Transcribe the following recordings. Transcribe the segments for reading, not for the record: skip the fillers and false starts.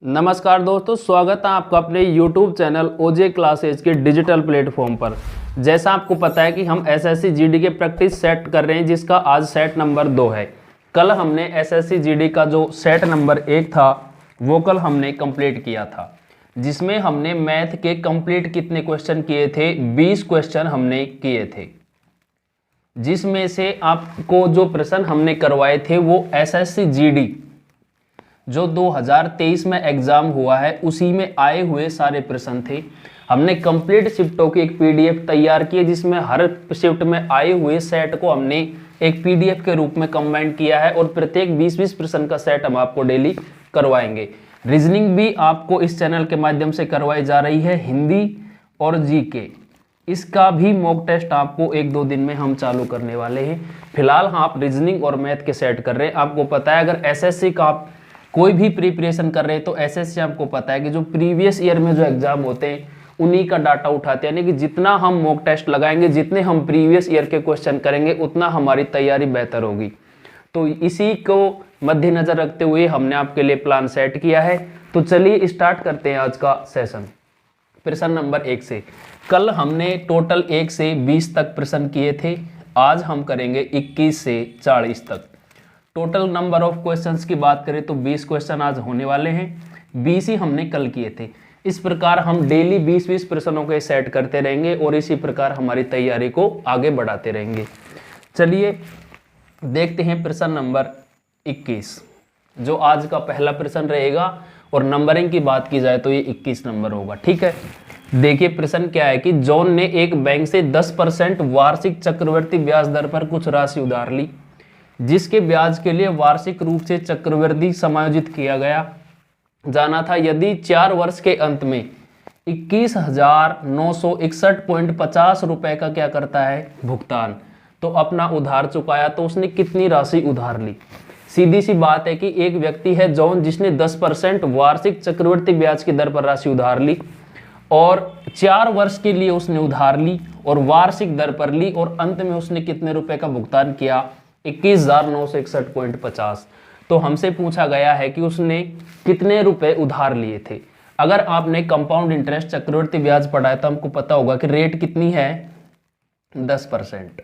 नमस्कार दोस्तों, स्वागत है आपका अपने YouTube चैनल ओजे क्लासेज के डिजिटल प्लेटफॉर्म पर। जैसा आपको पता है कि हम एसएससी जीडी के प्रैक्टिस सेट कर रहे हैं, जिसका आज सेट नंबर 2 है। कल हमने एसएससी जीडी का जो सेट नंबर 1 था वो कल हमने कंप्लीट किया था, जिसमें हमने मैथ के कंप्लीट कितने क्वेश्चन किए थे? 20 क्वेश्चन हमने किए थे, जिसमें से आपको जो प्रश्न हमने करवाए थे वो एसएससी जीडी जो 2023 में एग्जाम हुआ है उसी में आए हुए सारे प्रश्न थे। हमने कंप्लीट शिफ्टों की एक पीडीएफ तैयार की है, जिसमें हर शिफ्ट में आए हुए सेट को हमने एक पीडीएफ के रूप में कंबाइन किया है और प्रत्येक 20-20 प्रश्न का सेट हम आपको डेली करवाएंगे। रीजनिंग भी आपको इस चैनल के माध्यम से करवाई जा रही है, हिंदी और जीके। इसका भी मॉक टेस्ट आपको 1-2 दिन में हम चालू करने वाले हैं। फिलहाल आप रीजनिंग और मैथ के सेट कर रहे हैं। आपको पता है अगर एसएससी का आप कोई भी प्रिपरेशन कर रहे हैं तो एसएससी आपको पता है कि जो प्रीवियस ईयर में जो एग्जाम होते हैं उन्हीं का डाटा उठाते हैं, यानी कि जितना हम मॉक टेस्ट लगाएंगे, जितने हम प्रीवियस ईयर के क्वेश्चन करेंगे, उतना हमारी तैयारी बेहतर होगी। तो इसी को मद्देनजर रखते हुए हमने आपके लिए प्लान सेट किया है। तो चलिए स्टार्ट करते हैं आज का सेशन प्रश्न नंबर 1 से। कल हमने टोटल 1 से 20 तक प्रश्न किए थे, आज हम करेंगे 21 से 40 तक। टोटल नंबर ऑफ क्वेश्चंस की बात करें तो 20 क्वेश्चन आज होने वाले हैं, 20 ही हमने कल किए थे। इस प्रकार हम डेली 20-20 प्रश्नों के सेट करते रहेंगे और इसी प्रकार हमारी तैयारी को आगे बढ़ाते रहेंगे। चलिए देखते हैं प्रश्न नंबर 21, जो आज का पहला प्रश्न रहेगा। और नंबरिंग की बात की जाए तो ये 21 नंबर होगा, ठीक है। देखिए प्रश्न क्या है कि जॉन ने एक बैंक से 10% वार्षिक चक्रवृद्धि ब्याज दर पर कुछ राशि उधार ली, जिसके ब्याज के लिए वार्षिक रूप से चक्रवृद्धि समायोजित किया गया जाना था। यदि 4 वर्ष के अंत में 21,961.50 रुपए का क्या करता है भुगतान, तो अपना उधार चुकाया, तो उसने कितनी राशि उधार ली? सीधी सी बात है कि एक व्यक्ति है जॉन, जिसने 10% वार्षिक चक्रवृद्धि ब्याज की दर पर राशि उधार ली और 4 वर्ष के लिए उसने उधार ली और वार्षिक दर पर ली, और अंत में उसने कितने रुपए का भुगतान किया? 21,961.50। तो हमसे पूछा गया है कि उसने कितने रुपए उधार लिए थे। अगर आपने कंपाउंड इंटरेस्ट चक्रवृद्धि ब्याज पढ़ा है तो हमको पता होगा कि रेट कितनी है? 10%।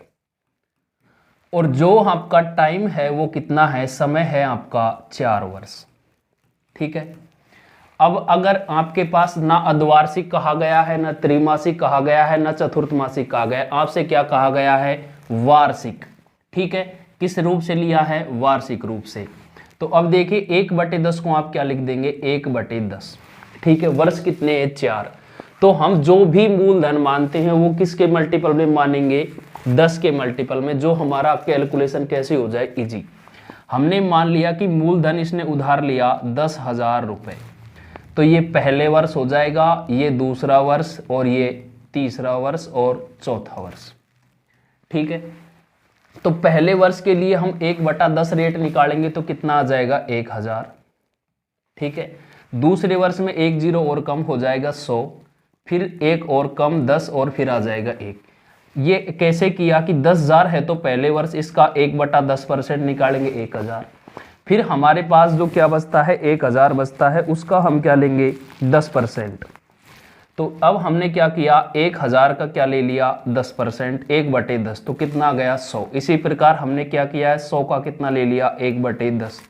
और जो आपका टाइम है वो कितना है? समय है आपका 4 वर्ष, ठीक है। अब अगर आपके पास ना अर्धवार्षिक कहा गया है, ना त्रैमासिक कहा गया है, ना चतुर्थमासिक कहा गया है, आपसे क्या कहा गया है? वार्षिक, ठीक है। किस रूप से लिया है? वार्षिक रूप से। तो अब देखिए 1/10 को आप क्या लिख देंगे? 1/10, ठीक है। वर्ष कितने हैं? 4। तो हम जो भी मूलधन मानते हैं वो किसके मल्टीपल में मानेंगे? 10 के मल्टीपल में, जो हमारा कैलकुलेशन कैसे हो जाए? इजी। हमने मान लिया कि मूलधन इसने उधार लिया 10,000 रुपए, तो ये पहले वर्ष हो जाएगा, ये दूसरा वर्ष, और ये तीसरा वर्ष और चौथा वर्ष, ठीक है। तो पहले वर्ष के लिए हम 1/10 रेट निकालेंगे तो कितना आ जाएगा? 1,000, ठीक है। दूसरे वर्ष में 1 0 और कम हो जाएगा 100, फिर 1 और कम 10 और फिर आ जाएगा 1। ये कैसे किया कि 10,000 है तो पहले वर्ष इसका 1/10% निकालेंगे 1,000, फिर हमारे पास जो क्या बचता है? 1,000 बचता है, उसका हम क्या लेंगे? 10%। तो अब हमने क्या किया? 1,000 का क्या ले लिया? 10%, 1/10, तो कितना आ गया? 100। इसी प्रकार हमने क्या किया है? 100 का कितना ले लिया? 1/10,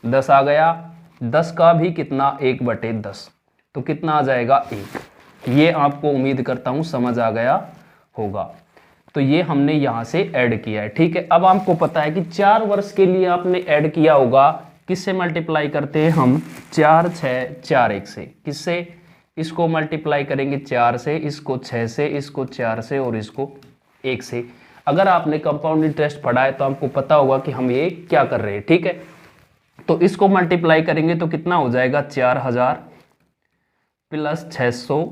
10 आ गया। 10 का भी कितना? 1/10, तो कितना आ जाएगा? 1। ये आपको उम्मीद करता हूं समझ आ गया होगा। तो ये हमने यहां से ऐड किया है, ठीक है। अब आपको पता है कि 4 वर्ष के लिए आपने ऐड किया होगा, किससे मल्टीप्लाई करते हैं हम? 4 6 4 1 से। किससे? इसको मल्टीप्लाई करेंगे 4 से, इसको 6 से, इसको 4 से और इसको 1 से। अगर आपने कंपाउंड इंटरेस्ट पढ़ा है तो आपको पता होगा कि हम ये क्या कर रहे हैं, ठीक है। तो इसको मल्टीप्लाई करेंगे तो कितना हो जाएगा? 4,000 प्लस 600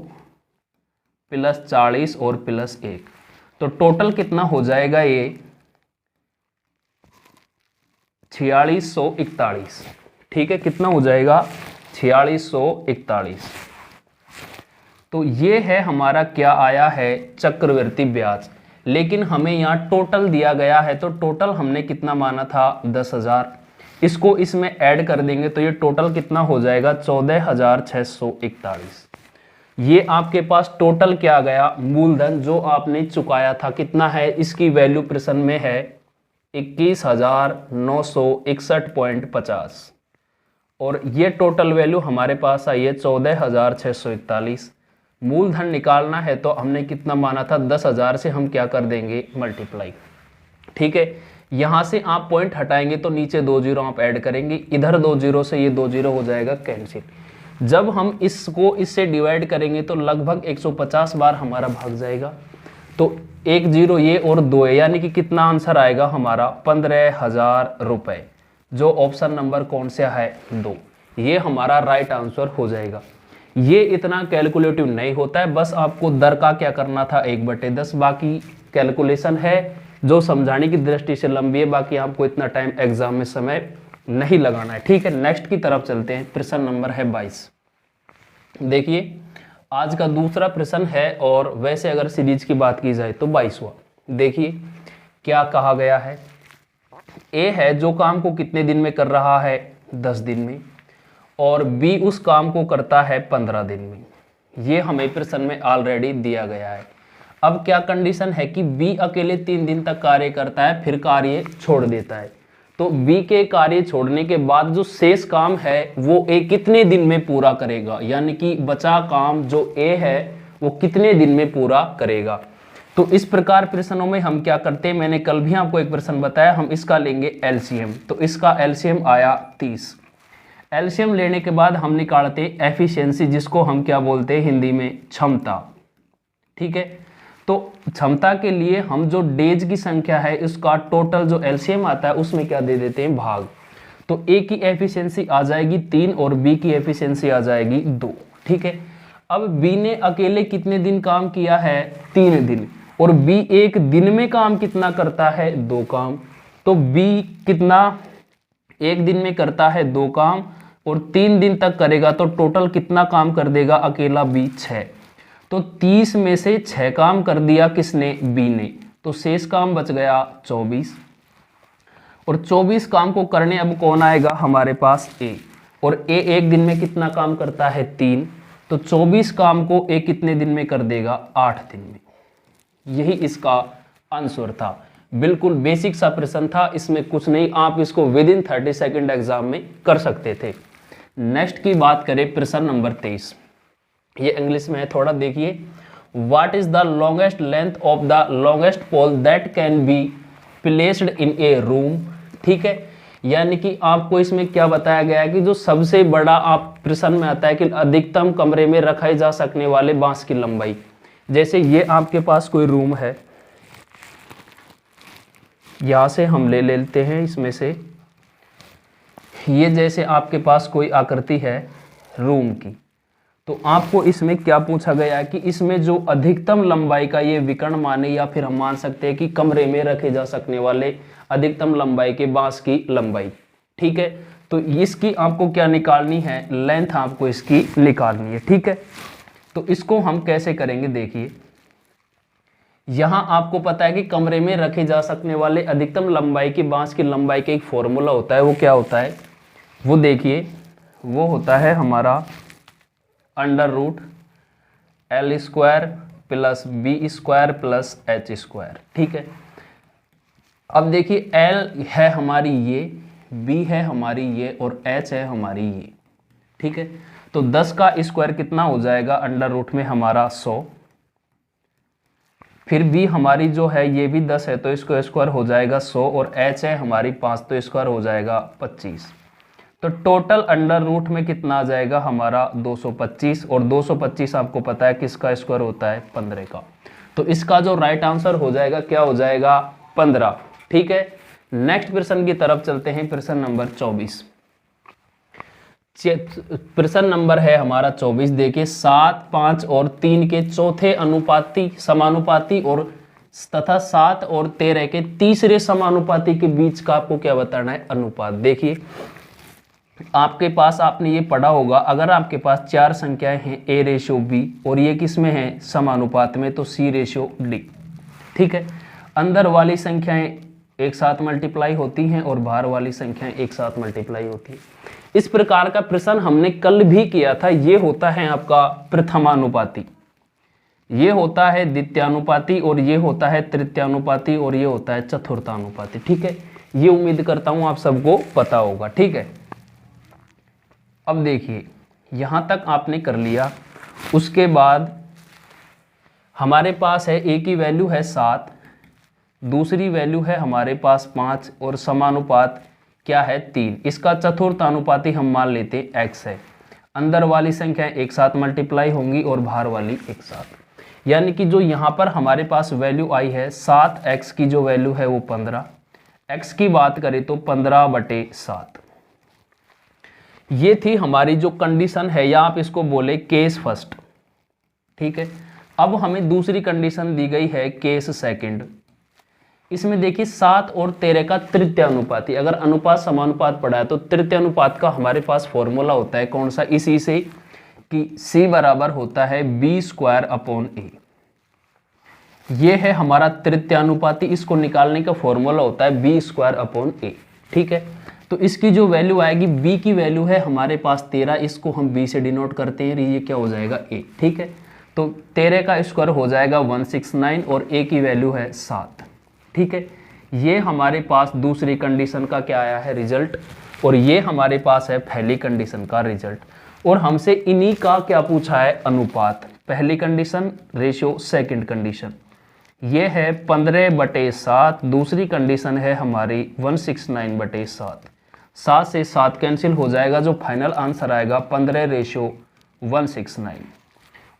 प्लस 40 और प्लस 1, तो टोटल कितना हो जाएगा? ये 4641, ठीक है। कितना हो जाएगा? 4641। तो ये है हमारा क्या आया है? चक्रवृद्धि ब्याज। लेकिन हमें यहाँ टोटल दिया गया है, तो टोटल हमने कितना माना था? 10,000। इसको इसमें ऐड कर देंगे तो ये टोटल कितना हो जाएगा 14,641। ये आपके पास टोटल क्या गया, मूलधन जो आपने चुकाया था कितना है, इसकी वैल्यू प्रश्न में है 21,961.50 और ये टोटल वैल्यू हमारे पास आई है 14,641। मूलधन निकालना है तो हमने कितना माना था, 10,000 से हम क्या कर देंगे मल्टीप्लाई। ठीक है, यहां से आप पॉइंट हटाएंगे तो नीचे 2 जीरो आप ऐड करेंगे, इधर 2 जीरो से ये 2 जीरो हो जाएगा कैंसिल। जब हम इसको इससे डिवाइड करेंगे तो लगभग 150 बार हमारा भाग जाएगा, तो 1 जीरो ये और 2 है, यानी कि कितना आंसर आएगा हमारा 15,000 रुपए, जो ऑप्शन नंबर कौन सा है 2, ये हमारा राइट आंसर हो जाएगा। ये इतना कैलकुलेटिव नहीं होता है, बस आपको दर का क्या करना था 1/10, बाकी कैलकुलेशन है जो समझाने की दृष्टि से लंबी है, बाकी आपको इतना टाइम एग्जाम में समय नहीं लगाना है। ठीक है, नेक्स्ट की तरफ चलते हैं। प्रश्न नंबर है 22। देखिए आज का दूसरा प्रश्न है और वैसे अगर सीरीज की बात की जाए तो 22वां। देखिए क्या कहा गया है, ए है जो काम को कितने दिन में कर रहा है 10 दिन में, और बी उस काम को करता है 15 दिन में। ये हमें प्रश्न में ऑलरेडी दिया गया है। अब क्या कंडीशन है कि बी अकेले 3 दिन तक कार्य करता है फिर कार्य छोड़ देता है, तो बी के कार्य छोड़ने के बाद जो शेष काम है वो ए कितने दिन में पूरा करेगा, यानी कि बचा काम जो ए है वो कितने दिन में पूरा करेगा। तो इस प्रकार प्रश्नों में हम क्या करते हैं, मैंने कल भी आपको एक प्रश्न बताया, हम इसका लेंगे एलसीएम। तो इसका एलसीएम आया 30। एलसीएम लेने के बाद हम निकालते एफिशिएंसी, जिसको हम क्या बोलते हैं हिंदी में क्षमता। ठीक है, तो क्षमता के लिए हम जो डेज की संख्या है उसका टोटल जो एलसीएम आता है उसमें क्या दे देते हैं भाग। तो ए की एफिशिएंसी आ जाएगी 3 और बी की एफिशिएंसी आ जाएगी 2। ठीक है, अब बी ने अकेले कितने दिन काम किया है 3 दिन, और बी एक दिन में काम कितना करता है 2 काम, तो बी कितना एक दिन में करता है 2 काम और 3 दिन तक करेगा, तो टोटल कितना काम कर देगा अकेला बी 6। तो 30 में से 6 काम कर दिया किसने, बी ने, तो शेष काम बच गया 24, और 24 काम को करने अब कौन आएगा हमारे पास ए, और ए एक दिन में कितना काम करता है 3, तो 24 काम को ए कितने दिन में कर देगा 8 दिन में। यही इसका आंसर था, बिल्कुल बेसिक सा प्रश्न था, इसमें कुछ नहीं, आप इसको विद इन 30 सेकेंड एग्जाम में कर सकते थे। नेक्स्ट की बात करें प्रश्न नंबर 23, ये इंग्लिश में है थोड़ा, देखिए what is the longest length of the longest pole that can be placed in a room. ठीक है, यानी कि आपको इसमें क्या बताया गया है कि जो सबसे बड़ा आप प्रश्न में आता है कि अधिकतम कमरे में रखे जा सकने वाले बांस की लंबाई। जैसे ये आपके पास कोई रूम है, यहां से हम ले लेते हैं, इसमें से ये जैसे आपके पास कोई आकृति है रूम की, तो आपको इसमें क्या पूछा गया है कि इसमें जो अधिकतम लंबाई का ये विकर्ण माने, या फिर हम मान सकते हैं कि कमरे में रखे जा सकने वाले अधिकतम लंबाई के बांस की लंबाई। ठीक है, तो इसकी आपको क्या निकालनी है, लेंथ आपको इसकी निकालनी है। ठीक है, तो इसको हम कैसे करेंगे, देखिए यहां आपको पता है कि कमरे में रखे जा सकने वाले अधिकतम लंबाई की बांस की लंबाई का एक फॉर्मूला होता है, वो क्या होता है, वो देखिए वो होता है हमारा √L² plus B² plus H²। ठीक है, अब देखिए L है हमारी ये, B है हमारी ये, और H है हमारी ये। ठीक है, तो 10 का स्क्वायर कितना हो जाएगा √ में हमारा 100, फिर B हमारी जो है ये भी 10 है तो इसको स्क्वायर हो जाएगा 100, और H है हमारी 5 तो स्क्वायर हो जाएगा 25। तो टोटल √ में कितना आ जाएगा हमारा 225, और 225 आपको पता है किसका स्क्वायर होता है 15 का। तो इसका जो राइट आंसर हो जाएगा क्या हो जाएगा 15। ठीक है, नेक्स्ट प्रश्न की तरफ चलते हैं, प्रश्न नंबर 24। प्रश्न नंबर है हमारा 24। देखिए 7, 5 और 3 के चौथे अनुपाती समानुपाती और तथा 7 और 13 के तीसरे समानुपाती के बीच का आपको क्या बताना है अनुपात। देखिए आपके पास आपने ये पढ़ा होगा, अगर आपके पास 4 संख्याएं हैं A/B और ये किस में है समानुपात में, तो C/D। ठीक है, अंदर वाली संख्याएं एक साथ मल्टीप्लाई होती हैं और बाहर वाली संख्याएं एक साथ मल्टीप्लाई होती हैं। इस प्रकार का प्रश्न हमने कल भी किया था। ये होता है आपका प्रथमानुपाती, ये होता है द्वितीयानुपाती, और ये होता है तृतीयानुपाती, और ये होता है चतुर्थानुपाती। ठीक है, ये उम्मीद करता हूं आप सबको पता होगा। ठीक है, अब देखिए यहां तक आपने कर लिया। उसके बाद हमारे पास है a की वैल्यू है 7, दूसरी वैल्यू है हमारे पास 5, और समानुपात क्या है 3। इसका चतुर्थानुपाती हम मान लेते हैं x है। अंदर वाली संख्याएं एक साथ मल्टीप्लाई होंगी और बाहर वाली एक साथ, यानी कि जो यहाँ पर हमारे पास वैल्यू आई है 7x की जो वैल्यू है वो 15, x की बात करें तो 15/7। ये थी हमारी जो कंडीशन है, या आप इसको बोले केस फर्स्ट। ठीक है, अब हमें दूसरी कंडीशन दी गई है केस सेकंड। इसमें देखिए 7 और 13 का तृतीयानुपाती, अगर अनुपात समानुपात पढ़ा है तो तृतीयानुपात का हमारे पास फॉर्मूला होता है कौन सा, इसी से कि c बराबर होता है b²/a। ये है हमारा तृतीयानुपाती, इसको निकालने का फॉर्मूला होता है b²/a। ठीक है, तो इसकी जो वैल्यू आएगी, b की वैल्यू है हमारे पास 13, इसको हम b से डिनोट करते हैं, ये क्या हो जाएगा a। ठीक है, तो 13 का स्क्वायर हो जाएगा 169 और a की वैल्यू है 7। ठीक है, ये हमारे पास दूसरी कंडीशन का क्या आया है रिजल्ट, और ये हमारे पास है पहली कंडीशन का रिजल्ट। और हमसे इन्हीं का क्या पूछा है, अनुपात। पहली कंडीशन रेशियो, सेकंड कंडीशन ये है 15/7, दूसरी कंडीशन है हमारी 169/7। 7 से 7 कैंसिल हो जाएगा, जो फाइनल आंसर आएगा 15/169,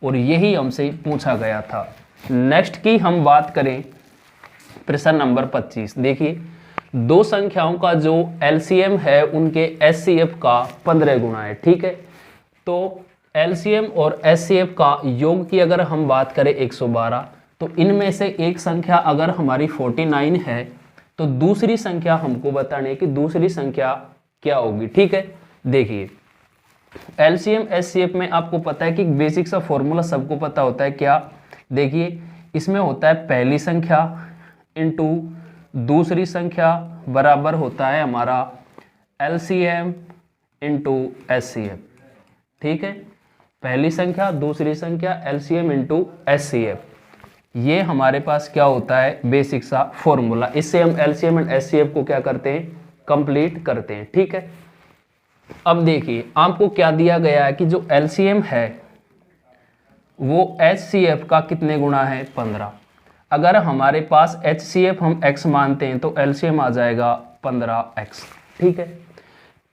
और यही हमसे पूछा गया था। नेक्स्ट की हम बात करें प्रश्न नंबर 25। देखिए दो संख्याओं का जो एलसीएम है उनके एचसीएफ का 15 गुना है। ठीक है, तो एलसीएम और एचसीएफ का योग की अगर हम बात करें 112, तो इनमें से एक संख्या अगर हमारी 49 है तो दूसरी संख्या हमको बतानी है कि दूसरी संख्या क्या होगी। ठीक है, देखिए एलसीएम एचसीएफ में आपको पता है कि बेसिक सा फॉर्मूला सबको पता होता है क्या। देखिए इसमें होता है पहली संख्या इंटू दूसरी संख्या बराबर होता है हमारा एलसीएम इंटू एचसीएफ। ठीक है, पहली संख्या दूसरी संख्या एलसीएम इंटू एचसीएफ, ये हमारे पास क्या होता है बेसिक सा फॉर्मूला। इससे हम एलसीएम एंड एचसीएफ को क्या करते हैं, कंप्लीट करते हैं। ठीक है, अब देखिए आपको क्या दिया गया है कि जो एलसीएम है वो एचसीएफ का कितने गुना है, 15। अगर हमारे पास एचसीएफ हम x मानते हैं तो एलसीएम आ जाएगा 15x। ठीक है,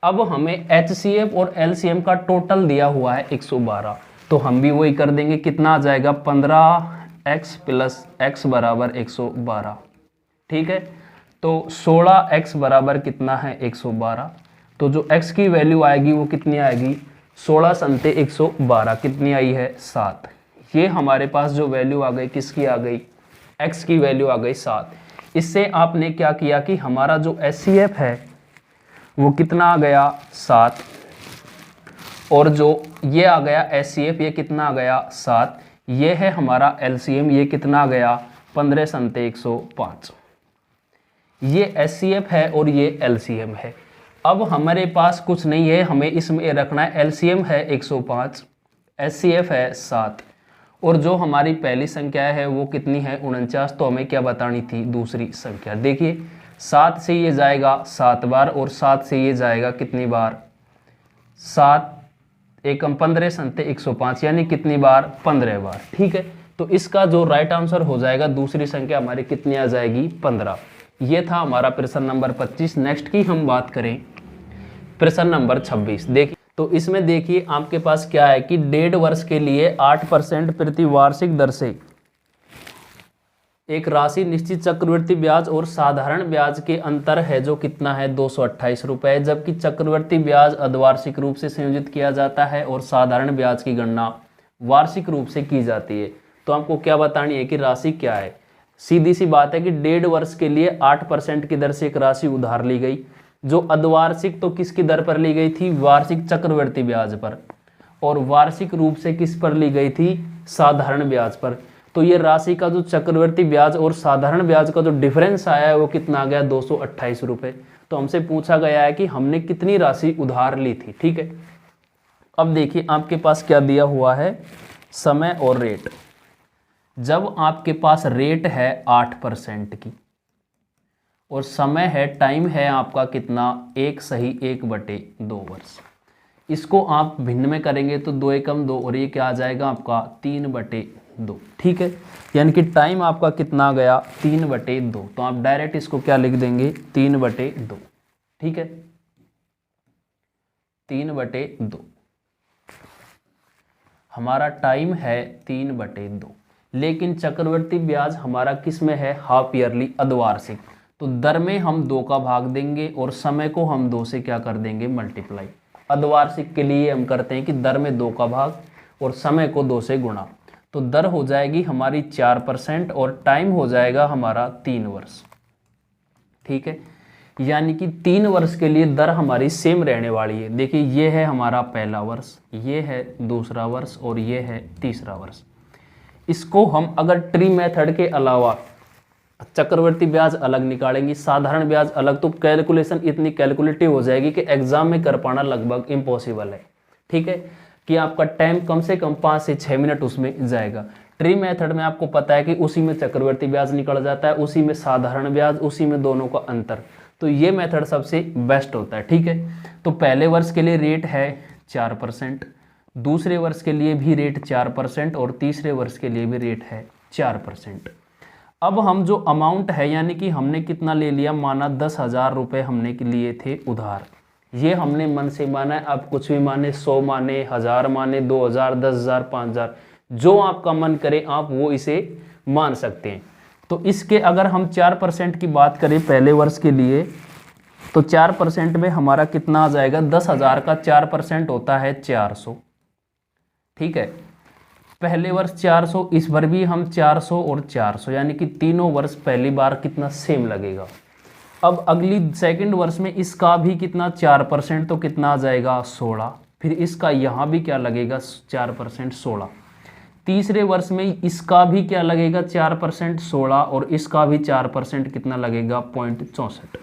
अब हमें एचसीएफ और एलसीएम का टोटल दिया हुआ है 112, तो हम भी वही कर देंगे। कितना आ जाएगा 15x + x बराबर 112। ठीक है, तो 16x बराबर कितना है 112, तो जो x की वैल्यू आएगी वो कितनी आएगी 16 संते 112, कितनी आई है 7। ये हमारे पास जो वैल्यू आ गई किसकी आ गई, x की वैल्यू आ गई 7। इससे आपने क्या किया कि हमारा जो एचसीएफ है वो कितना आ गया 7, और जो ये आ गया एचसीएफ ये कितना आ गया 7। ये है हमारा एलसीएम, ये कितना आ गया 15 संते 105। ये एचसीएफ है और ये एलसीएम है। अब हमारे पास कुछ नहीं है, हमें इसमें रखना है एलसीएम है 105, एचसीएफ है 7, और जो हमारी पहली संख्या है वो कितनी है 49। तो हमें क्या बतानी थी, दूसरी संख्या। देखिए 7 से ये जाएगा 7 बार, और 7 से ये जाएगा कितनी बार 7 एकम 15 संते 105, यानी कितनी बार 15 बार। ठीक है, तो इसका जो राइट आंसर हो जाएगा दूसरी संख्या हमारी कितनी आ जाएगी 15। ये था हमारा प्रश्न नंबर 25। नेक्स्ट की हम बात करें प्रश्न नंबर 26। देखिए तो इसमें देखिए आपके पास क्या है कि 1.5 वर्ष के लिए 8% प्रति वार्षिक दर से एक राशि निश्चित चक्रवृद्धि ब्याज और साधारण ब्याज के अंतर है जो कितना है 228 रुपए, जबकि चक्रवृद्धि ब्याज अर्धवार्षिक रूप से संयोजित किया जाता है और साधारण ब्याज की गणना वार्षिक रूप से की जाती है। तो आपको क्या बतानी है कि राशि क्या है। सीधी सी बात है कि 1.5 वर्ष के लिए 8% की दर से एक राशि उधार ली गई, जो अर्धवार्षिक तो किसकी दर पर ली गई थी, वार्षिक चक्रवृद्धि ब्याज पर, और वार्षिक रूप से किस पर ली गई थी, साधारण ब्याज पर। तो ये राशि का जो चक्रवृद्धि ब्याज और साधारण ब्याज का जो डिफरेंस आया है वो कितना आ गया, 228 रुपये। तो हमसे पूछा गया है कि हमने कितनी राशि उधार ली थी। ठीक है, अब देखिए आपके पास क्या दिया हुआ है, समय और रेट। जब आपके पास रेट है 8% की और समय है, टाइम है आपका कितना, 1 = 1/2 वर्ष। इसको आप भिन्न में करेंगे तो 2 एकम 2 और ये क्या आ जाएगा आपका 3/2। ठीक है, यानी कि टाइम आपका कितना आ गया, 3/2। तो आप डायरेक्ट इसको क्या लिख देंगे, 3/2। ठीक है, 3/2 हमारा टाइम है 3/2, लेकिन चक्रवृद्धि ब्याज हमारा किस में है, हाफ ईयरली, अर्धवार्षिक। तो दर में हम 2 का भाग देंगे और समय को हम 2 से क्या कर देंगे, मल्टीप्लाई। अर्धवार्षिक के लिए हम करते हैं कि दर में 2 का भाग और समय को 2 से गुणा। तो दर हो जाएगी हमारी 4% और टाइम हो जाएगा हमारा 3 वर्ष। ठीक है, यानी कि 3 वर्ष के लिए दर हमारी सेम रहने वाली है। देखिए ये है हमारा पहला वर्ष, ये है दूसरा वर्ष और ये है तीसरा वर्ष। इसको हम अगर ट्री मेथड के अलावा चक्रवृद्धि ब्याज अलग निकालेंगे, साधारण ब्याज अलग, तो कैलकुलेशन इतनी कैलकुलेटिव हो जाएगी कि एग्जाम में कर पाना लगभग इम्पॉसिबल है। ठीक है, कि आपका टाइम कम से कम 5 से 6 मिनट उसमें जाएगा। ट्री मेथड में आपको पता है कि उसी में चक्रवृद्धि ब्याज निकल जाता है, उसी में साधारण ब्याज, उसी में दोनों का अंतर। तो ये मेथड सबसे बेस्ट होता है। ठीक है, तो पहले वर्ष के लिए रेट है 4%, दूसरे वर्ष के लिए भी रेट 4% और तीसरे वर्ष के लिए भी रेट है 4%। अब हम जो अमाउंट है, यानी कि हमने कितना ले लिया, माना 10,000 रुपये हमने लिए थे उधार। ये हमने मन से माना है, आप कुछ भी माने, 100 माने, 1000 माने, 2000, 10,000, 5,000, जो आपका मन करे आप वो इसे मान सकते हैं। तो इसके अगर हम 4% की बात करें पहले वर्ष के लिए, तो 4% में हमारा कितना आ जाएगा, 10,000 का 4% होता है 400। ठीक है, पहले वर्ष 400, इस बार भी हम 400 और 400, यानी कि तीनों वर्ष पहली बार कितना सेम लगेगा। अब अगली सेकंड वर्ष में इसका भी कितना 4%, तो कितना आ जाएगा 16। फिर इसका यहाँ भी क्या लगेगा 4%, 16। तीसरे वर्ष में इसका भी क्या लगेगा 4%, 16, और इसका भी 4% कितना लगेगा 0.64।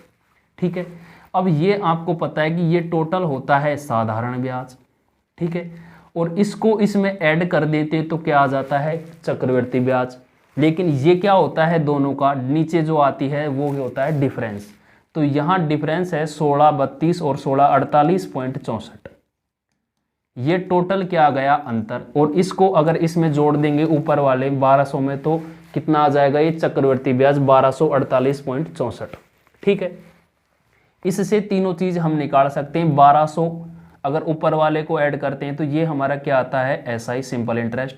ठीक है, अब ये आपको पता है कि ये टोटल होता है साधारण ब्याज। ठीक है, और इसको इसमें ऐड कर देते तो क्या आ जाता है चक्रवृद्धि ब्याज। लेकिन ये क्या होता है, दोनों का नीचे जो आती है वो होता है डिफरेंस। तो यहाँ डिफरेंस है 1632 और 1648.64। ये टोटल क्या आ गया अंतर, और इसको अगर इसमें जोड़ देंगे ऊपर वाले 1200 में तो कितना आ जाएगा ये चक्रवृद्धि ब्याज 1248.64। ठीक है, इससे तीनों चीज हम निकाल सकते हैं। 1200 अगर ऊपर वाले को ऐड करते हैं तो ये हमारा क्या आता है एसआई सिंपल इंटरेस्ट।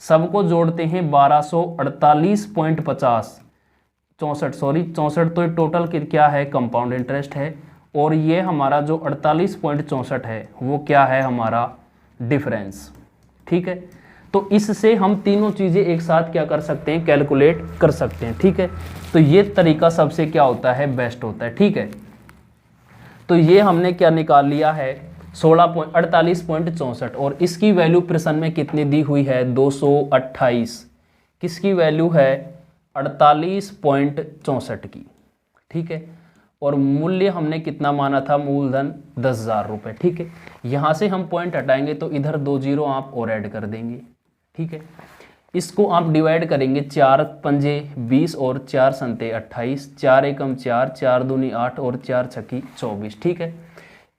सबको जोड़ते हैं 1248.50 64 तो टोटल क्या है कंपाउंड इंटरेस्ट है, और ये हमारा जो 48.64 है वो क्या है हमारा डिफरेंस। ठीक है, तो इससे हम तीनों चीज़ें एक साथ क्या कर सकते हैं कैलकुलेट कर सकते हैं। ठीक है, तो ये तरीका सबसे क्या होता है बेस्ट होता है। ठीक है, तो ये हमने क्या निकाल लिया है 48.64 और इसकी वैल्यू प्रश्न में कितनी दी हुई है 228। किसकी वैल्यू है 48.64 की। ठीक है, और मूल्य हमने कितना माना था मूलधन 10,000 रुपये। ठीक है, यहाँ से हम पॉइंट हटाएंगे तो इधर 2 जीरो आप और ऐड कर देंगे। ठीक है, इसको आप डिवाइड करेंगे 4 पंजे 20 और 4 संते 28, 4 एकम 4, 4 दूनी 8 और 4 छक्की 24। ठीक है,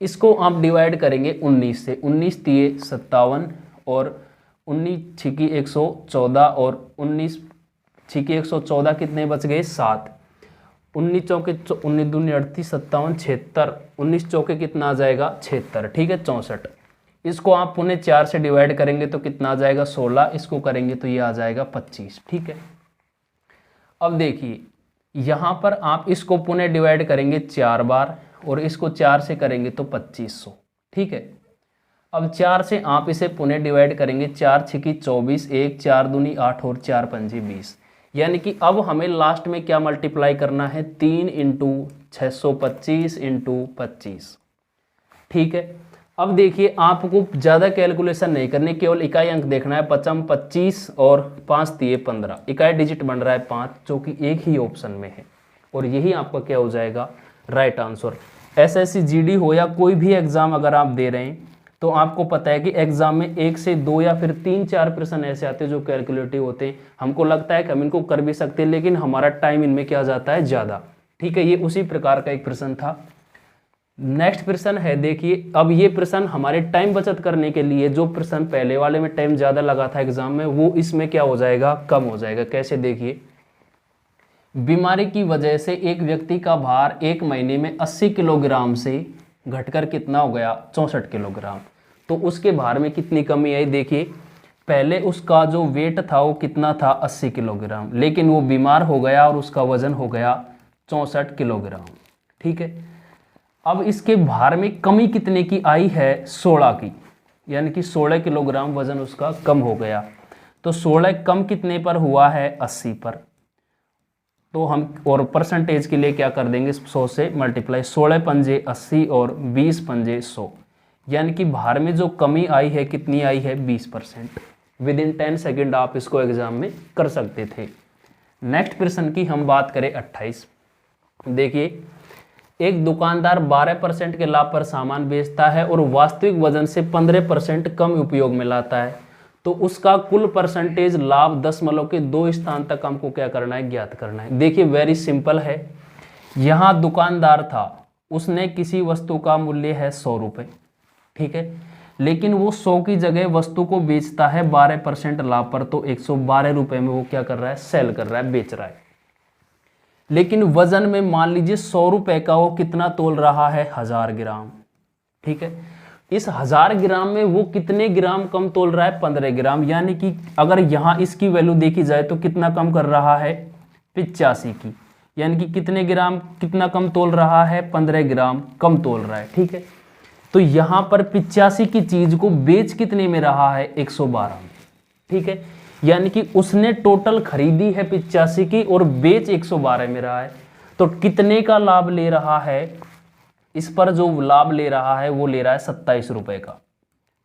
इसको आप डिवाइड करेंगे 19 से, 19 तिये 57 और 19 छिकी 114 और 19 छिकी 114 कितने बच गए 7। 19 चौके 19 दूनी 38, 57, 76, 19 चौके कितना आ जाएगा 76। ठीक है, 64। इसको आप पुनः 4 से डिवाइड करेंगे तो कितना आ जाएगा 16, इसको करेंगे तो ये आ जाएगा 25। ठीक है, अब देखिए यहाँ पर आप इसको पुनः डिवाइड करेंगे 4 बार और इसको 4 से करेंगे तो 2500। ठीक है, अब 4 से आप इसे पुनः डिवाइड करेंगे 4 छिकी 24, 1 4 दूनी 8 और 4 पंजी 20। यानी कि अब हमें लास्ट में क्या मल्टीप्लाई करना है 3 × 625 × 25। ठीक है, अब देखिए आपको ज़्यादा कैलकुलेशन नहीं करनी, केवल इकाई अंक देखना है। 55 25 और 5 तिये 15, इकाई डिजिट बन रहा है 5, जो कि एक ही ऑप्शन में है और यही आपका क्या हो जाएगा, राइट आंसर। एसएससी जीडी हो या कोई भी एग्जाम अगर आप दे रहे हैं तो आपको पता है कि एग्जाम में 1 से 2 या फिर 3-4 प्रश्न ऐसे आते हैं जो कैलकुलेटिव होते हैं। हमको लगता है कि हम इनको कर भी सकते हैं, लेकिन हमारा टाइम इनमें क्या जाता है, ज़्यादा। ठीक है, ये उसी प्रकार का एक प्रश्न था। नेक्स्ट प्रश्न है, देखिए अब ये प्रश्न हमारे टाइम बचत करने के लिए, जो प्रश्न पहले वाले में टाइम ज़्यादा लगा था एग्जाम में, वो इसमें क्या हो जाएगा, कम हो जाएगा। कैसे, देखिए बीमारी की वजह से एक व्यक्ति का भार 1 महीने में 80 किलोग्राम से घटकर कितना हो गया, 64 किलोग्राम। तो उसके भार में कितनी कमी आई, देखिए पहले उसका जो वेट था वो कितना था, 80 किलोग्राम, लेकिन वो बीमार हो गया और उसका वजन हो गया 64 किलोग्राम। ठीक है, अब इसके भार में कमी कितने की आई है, 16 की, यानी कि 16 किलोग्राम वजन उसका कम हो गया। तो 16 कम कितने पर हुआ है, 80 पर। तो हम और परसेंटेज के लिए क्या कर देंगे, 100 से मल्टीप्लाई, 16 पंजे 80 और 20 पंजे 100, यानी कि भार में जो कमी आई है कितनी आई है, 20%। विद इन 10 सेकेंड आप इसको एग्जाम में कर सकते थे। नेक्स्ट प्रश्न की हम बात करें 28। देखिए एक दुकानदार 12% के लाभ पर सामान बेचता है और वास्तविक वजन से 15% कम उपयोग में लाता है, तो उसका कुल परसेंटेज लाभ 10.2 स्थान तक हमको क्या करना है, ज्ञात करना है। देखिए वेरी सिंपल है, यहाँ दुकानदार था, उसने किसी वस्तु का मूल्य है 100 रुपये, ठीक है, लेकिन वो 100 की जगह वस्तु को बेचता है 12% लाभ पर, तो 112 रुपये में वो क्या कर रहा है, सेल कर रहा है, बेच रहा है। लेकिन वजन में मान लीजिए 100 रुपये का वो कितना तोल रहा है, 1000 ग्राम। ठीक है, इस 1000 ग्राम में वो कितने ग्राम कम तोल रहा है, 15 ग्राम, यानी कि अगर यहाँ इसकी वैल्यू देखी जाए तो कितना कम कर रहा है, 85 की, यानी कि कितने ग्राम कितना कम तोल रहा है, 15 ग्राम कम तोल रहा है। ठीक है, तो यहाँ पर 85 की चीज को बेच कितने में रहा है, 112 में। ठीक है, यानी कि उसने टोटल खरीदी है 85 की और बेच 112 में रहा है, तो कितने का लाभ ले रहा है, इस पर जो लाभ ले रहा है वो ले रहा है 27 रुपए का।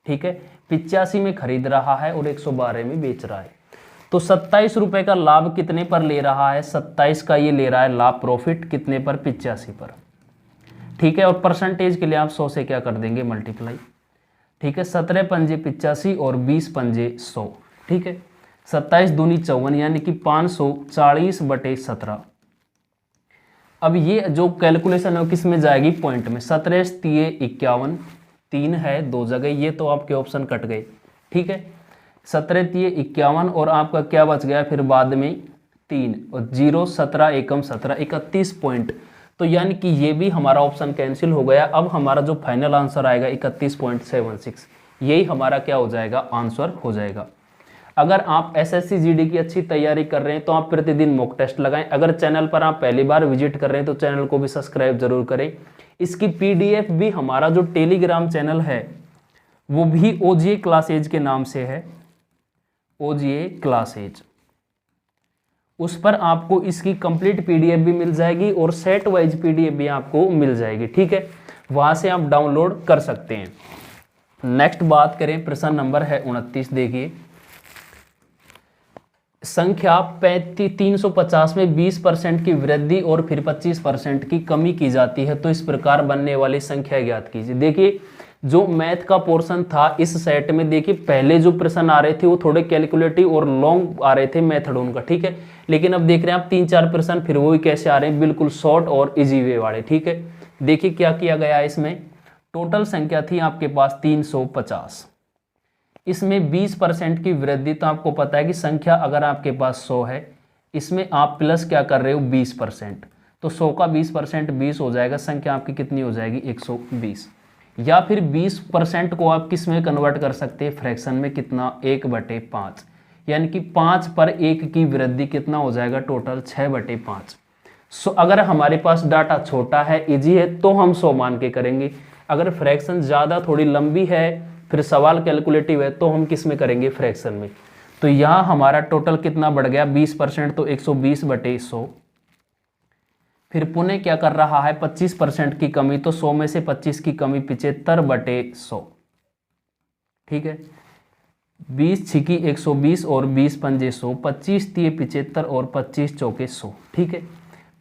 ठीक है, 85 में खरीद रहा है और 112 में बेच रहा है, तो 27 रुपए का लाभ कितने पर ले रहा है, 27 का ये ले रहा है लाभ, प्रॉफिट कितने पर, 85 पर। ठीक है, और परसेंटेज के लिए आप 100 से क्या कर देंगे, मल्टीप्लाई। ठीक है, 17 पंजे 85 और 20 पंजे 100। ठीक है, 27 दूनी 54, यानी कि 540/17। अब ये जो कैलकुलेशन है किस में जाएगी, पॉइंट में। 17 तिये 51, 3 है 2 जगह, ये तो आपके ऑप्शन कट गए। ठीक है, 17 तिये 51 और आपका क्या बच गया फिर बाद में 3 और 0, 17 एकम 17, 31 पॉइंट। तो यानी कि ये भी हमारा ऑप्शन कैंसिल हो गया। अब हमारा जो फाइनल आंसर आएगा 31.76, यही हमारा क्या हो जाएगा, आंसर हो जाएगा। अगर आप एसएससी जीडी की अच्छी तैयारी कर रहे हैं तो आप प्रतिदिन मॉक टेस्ट लगाएं। अगर चैनल पर आप पहली बार विजिट कर रहे हैं तो चैनल को भी सब्सक्राइब जरूर करें। इसकी पीडीएफ भी हमारा जो टेलीग्राम चैनल है वो भी ओजीए क्लासेज के नाम से है, ओजीए क्लासेज। उस पर आपको इसकी कंप्लीट पीडीएफ भी मिल जाएगी और सेट वाइज पीडीएफ भी आपको मिल जाएगी। ठीक है, वहां से आप डाउनलोड कर सकते हैं। नेक्स्ट बात करें, प्रश्न नंबर है 29। देखिए संख्या 350 में 20% की वृद्धि और फिर 25% की कमी की जाती है, तो इस प्रकार बनने वाली संख्या ज्ञात कीजिए। देखिए जो मैथ का पोर्शन था इस सेट में, देखिए पहले जो प्रश्न आ रहे थे वो थोड़े कैलकुलेटिव और लॉन्ग आ रहे थे मेथड उनका। ठीक है, लेकिन अब देख रहे हैं आप 3-4 प्रश्न फिर वो कैसे आ रहे हैं, बिल्कुल शॉर्ट और इजी वे वाले। ठीक है, देखिए क्या किया गया इसमें, टोटल संख्या थी आपके पास 350, इसमें 20% की वृद्धि, तो आपको पता है कि संख्या अगर आपके पास 100 है, इसमें आप प्लस क्या कर रहे हो, 20%, तो 100 का 20% 20 हो जाएगा, संख्या आपकी कितनी हो जाएगी, 120। या फिर 20% को आप किस में कन्वर्ट कर सकते हैं, फ्रैक्शन में, कितना, 1/5, यानी कि 5 पर 1 की वृद्धि कितना हो जाएगा, टोटल 6/5। सो अगर हमारे पास डाटा छोटा है, इजी है, तो हम 100 मान के करेंगे। अगर फ्रैक्शन ज़्यादा थोड़ी लंबी है, फिर सवाल कैलकुलेटिव है, तो हम किस में करेंगे, फ्रैक्शन में। तो यहाँ हमारा टोटल कितना बढ़ गया, 20%, तो 120/100, फिर पुणे क्या कर रहा है, 25% की कमी, तो 100 में से 25 की कमी 75/100, ठीक है। 20 छिकी 120 और 20 पंजे 100, 25 तिये 75 और 25 चौके 100, ठीक है।